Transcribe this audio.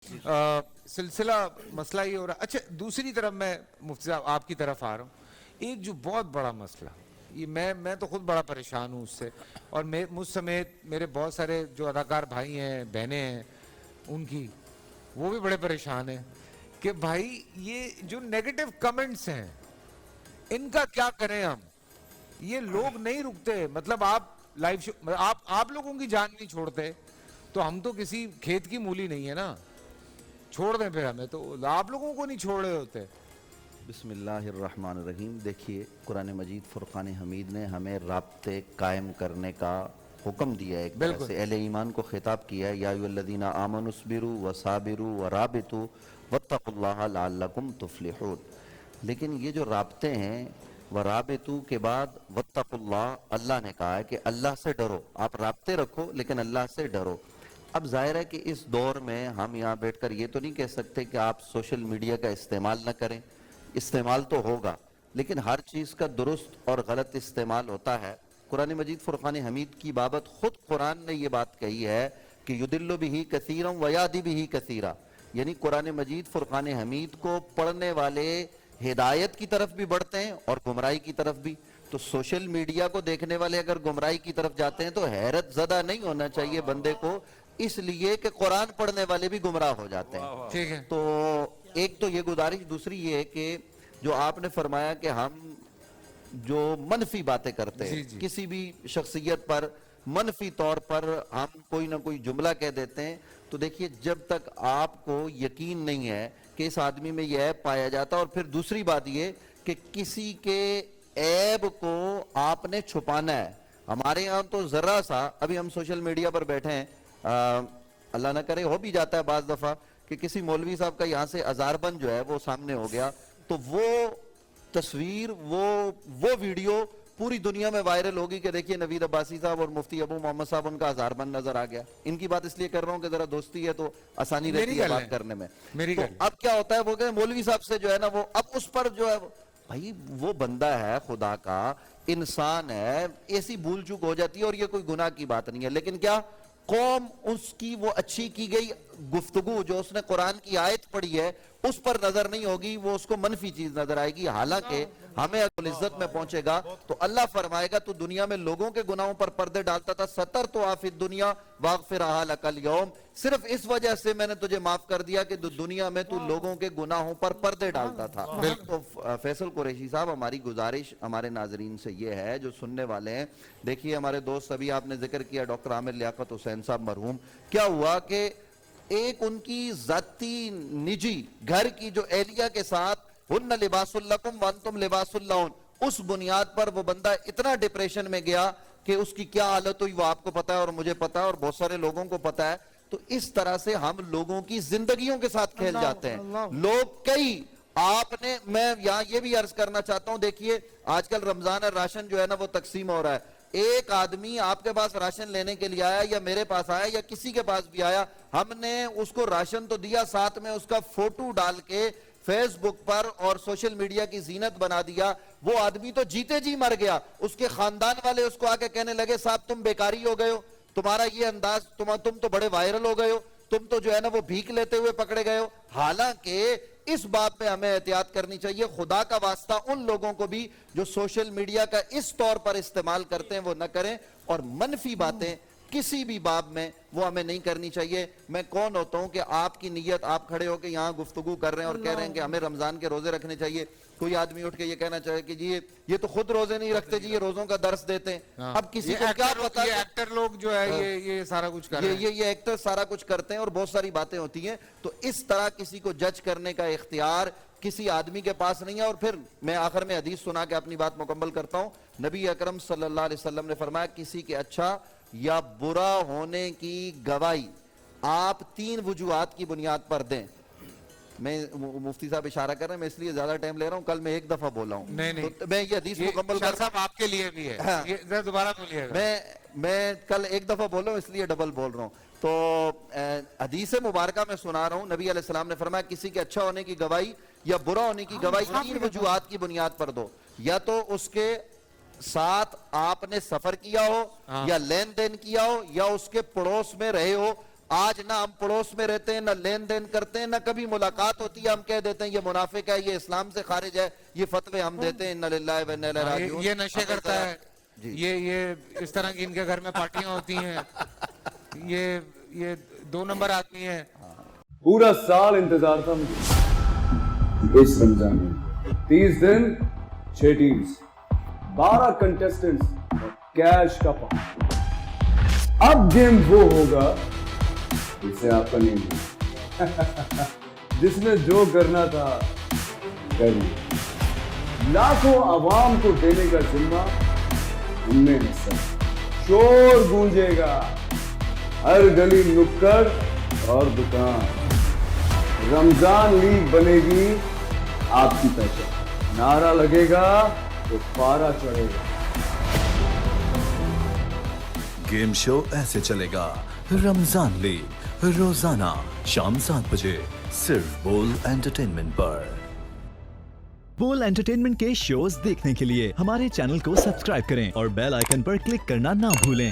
سلسلہ مسئلہ یہ ہو رہا. اچھا دوسری طرف میں مفتی صاحب آپ کی طرف آ رہا ہوں. ایک جو بہت بڑا مسئلہ یہ میں تو خود بڑا پریشان ہوں اس سے, اور مجھ سمیت میرے بہت سارے جو اداکار بھائی ہیں بہنیں ہیں ان کی وہ بھی بڑے پریشان ہیں کہ بھائی یہ جو نیگیٹو کمنٹس ہیں ان کا کیا کریں ہم. یہ لوگ نہیں رکتے, مطلب آپ لائیو شو آپ لوگوں کی جان نہیں چھوڑتے تو ہم تو کسی کھیت کی مولی نہیں ہے نا, چھوڑ دیں پھر ہمیں, تو آپ لوگوں کو نہیں چھوڑ رہے ہوتے. بسم اللہ الرحمن الرحیم. دیکھیے قرآن مجید فرقان حمید نے ہمیں رابطے قائم کرنے کا حکم دیا ہے, ایک طرح سے اہل ایمان کو خطاب کیا ہے, یا ایھا الذین آمنوا اصبروا وصابروا ورابطوا واتقوا اللہ لعلکم تفلحون. لیکن یہ جو رابطے ہیں ورابطوا کے بعد واتقوا اللہ, اللہ نے کہا ہے کہ اللہ سے ڈرو. آپ رابطے رکھو لیکن اللہ سے ڈرو. اب ظاہر ہے کہ اس دور میں ہم یہاں بیٹھ کر یہ تو نہیں کہہ سکتے کہ آپ سوشل میڈیا کا استعمال نہ کریں, استعمال تو ہوگا لیکن ہر چیز کا درست اور غلط استعمال ہوتا ہے. قرآن مجید فرقان حمید کی بابت خود قرآن نے یہ بات کہی ہے کہ یضل بہ کثیرا ویہدی بہ کثیرا, یعنی قرآن مجید فرقان حمید کو پڑھنے والے ہدایت کی طرف بھی بڑھتے ہیں اور گمراہی کی طرف بھی. تو سوشل میڈیا کو دیکھنے والے اگر گمراہی کی طرف جاتے ہیں تو حیرت زدہ نہیں ہونا چاہیے بندے کو, اس لیے کہ قرآن پڑھنے والے بھی گمراہ ہو جاتے ہیں. ٹھیک ہے, تو ایک تو یہ گزارش, دوسری یہ ہے کہ جو آپ نے فرمایا کہ ہم جو منفی باتیں کرتے ہیں کسی بھی شخصیت پر منفی طور پر ہم کوئی نہ کوئی جملہ کہہ دیتے ہیں, تو دیکھیے جب تک آپ کو یقین نہیں ہے کہ اس آدمی میں یہ عیب پایا جاتا, اور پھر دوسری بات یہ کہ کسی کے عیب کو آپ نے چھپانا ہے. ہمارے یہاں تو ذرا سا, ابھی ہم سوشل میڈیا پر بیٹھے ہیں, اللہ نہ کرے ہو بھی جاتا ہے بعض دفعہ کہ کسی مولوی صاحب کا یہاں سے ہزاربند جو ہے وہ سامنے ہو گیا, تو وہ تصویر وہ ویڈیو پوری دنیا میں وائرل ہوگی کہ دیکھیے نوید عباسی صاحب اور مفتی ابو محمد صاحب ان کا ہزاربند نظر آ گیا. ان کی بات اس لیے کر رہا ہوں کہ ذرا دوستی ہے تو آسانی رہتی ہے بات کرنے میں. تو اب کیا ہوتا ہے, وہ کہ مولوی صاحب سے جو ہے نا وہ اب اس پر جو ہے, بھائی وہ بندہ ہے خدا کا, انسان ہے, ایسی بھول چوک ہو جاتی ہے اور یہ کوئی گناہ کی بات نہیں ہے. لیکن کیا قوم اس کی وہ اچھی کی گئی گفتگو جو اس نے قرآن کی آیت پڑھی ہے اس پر نظر نہیں ہوگی, وہ اس کو منفی چیز نظر آئے گی. حالانکہ ہمیں العزت میں پہنچے گا تو اللہ فرمائے گا تو دنیا میں لوگوں کے گناہوں پر پردے ڈالتا تھا, ستر تو آفی الدنیا واغفرہا لک الیوم, صرف اس وجہ سے میں نے تجھے معاف کر دیا کہ دنیا میں تو لوگوں کے گناہوں پر پردے ڈالتا تھا. تو فیصل قریشی صاحب ہماری گزارش ہمارے ناظرین سے یہ ہے جو سننے والے ہیں, دیکھیے ہمارے دوست ابھی آپ نے ذکر کیا ڈاکٹر عامر لیاقت حسین صاحب مرحوم, کیا ہوا کہ ایک ان کی ذاتی نجی گھر کی جو اہلیہ کے ساتھ ہن لباس لکم وانتم لباس لہن, اس بنیاد پر وہ بندہ اتنا ڈپریشن میں گیا کہ اس کی کیا حالت ہوئی وہ آپ کو پتا ہے اور مجھے پتا ہے اور بہت سارے لوگوں کو پتا ہے. تو اس طرح سے ہم لوگوں کی زندگیوں کے ساتھ کھیل جاتے ہیں لوگ. کئی آپ نے, میں یہاں یہ بھی عرض کرنا چاہتا ہوں, دیکھیے آج کل رمضان اور راشن جو ہے نا وہ تقسیم ہو رہا ہے. ایک آدمی آپ کے پاس راشن لینے کے لیے آیا یا میرے پاس آیا یا کسی کے پاس بھی آیا, ہم نے اس کو راشن تو دیا, ساتھ میں اس کا فوٹو ڈال کے فیس بک پر اور سوشل میڈیا کی زینت بنا دیا. وہ آدمی تو جیتے جی مر گیا, اس کے خاندان والے اس کو آ کے کہنے لگے صاحب تم بیکاری ہو گئے ہو, تمہارا یہ انداز, تم تو بڑے وائرل ہو گئے ہو, تم تو جو ہے نا وہ بھیک لیتے ہوئے پکڑے گئے ہو. حالانکہ اس بات میں ہمیں احتیاط کرنی چاہیے, خدا کا واسطہ ان لوگوں کو بھی جو سوشل میڈیا کا اس طور پر استعمال کرتے ہیں وہ نہ کریں, اور منفی باتیں کسی بھی باب میں وہ ہمیں نہیں کرنی چاہیے. میں کون ہوتا ہوں کہ آپ کی نیت, آپ کھڑے ہو کے یہاں گفتگو کر رہے ہیں اور کہہ رہے ہیں کہ ہمیں رمضان کے روزے رکھنے چاہیے, کوئی آدمی اٹھ کے یہ کہنا چاہے کہ جی یہ تو خود روزے نہیں رکھتے جی, یہ روزوں کا درس دیتے ہیں. اب کسی کو کیا پتا, یہ ایکٹر لوگ جو ہے یہ سارا کچھ کر رہے ہیں, یہ ایکٹر سارا کچھ کرتے ہیں اور بہت ساری باتیں ہوتی ہیں. تو اس طرح کسی کو جج کرنے کا اختیار کسی آدمی کے پاس نہیں ہے. اور پھر میں آخر میں حدیث سنا کے اپنی بات مکمل کرتا ہوں. نبی اکرم صلی اللہ علیہ وسلم نے فرمایا کسی کے اچھا یا برا ہونے کی گواہی آپ 3 وجوہات کی بنیاد پر دیں. میں مفتی صاحب اشارہ کر رہے ہیں, میں اس لیے زیادہ ٹائم لے رہا ہوں, کل میں ایک دفعہ بولا ہوں. نہیں میں یہ حدیث مکمل کر صاحب آپ کے لیے بھی ہے, دوبارہ بولیے گا. میں کل ایک دفعہ بولا ہوں اس لیے ڈبل بول رہا ہوں. تو حدیث مبارکہ میں سنا رہا ہوں, نبی علیہ السلام نے فرمایا کسی کے اچھا ہونے کی گواہی یا برا ہونے کی گواہی 3 وجوہات کی بنیاد پر دو. یا تو اس کے ساتھ آپ نے سفر کیا ہو, یا لین دین کیا ہو, یا اس کے پڑوس میں رہے ہو. آج نہ ہم پڑوس میں رہتے ہیں، نہ لین دین کرتے ہیں، نہ کبھی ملاقات ہوتی ہے ہم کہہ دیتے ہیں یہ منافق ہے، یہ اسلام سے خارج ہے، یہ فتوے ہم دیتے ہیں، انا للہ و انا الیہ راجعون. یہ نشے کرتا ہے، یہ اس طرح کی ان کے گھر میں پارٹیاں ہوتی ہیں، یہ 2 نمبر آدمی ہیں. پورا سال انتظار تھا مجھے اس رمضان میں. 30 دن 6 ٹیمز، 12 کنٹیسٹنٹس، کیش کا پاؤں. اب گیم وہ ہوگا جسے آپ کا نہیں ہوگا. جس نے جو کرنا تھا کر لیا. لاکھوں عوام کو دینے کا ذمہ ہم نے حصہ. شور گونجے گا ہر گلی نکڑ اور دکان. رمضان لیگ بنے گی آپ کی پہچان. نعرہ لگے گا تو پارا چڑھے گا. گیم شو ایسے چلے گا. رمضان لیگ روزانہ شام 7 بجے صرف بول انٹرٹینمنٹ پر. بول انٹرٹینمنٹ کے شوز دیکھنے کے لیے ہمارے چینل کو سبسکرائب کریں اور بیل آئیکن پر کلک کرنا نہ بھولیں.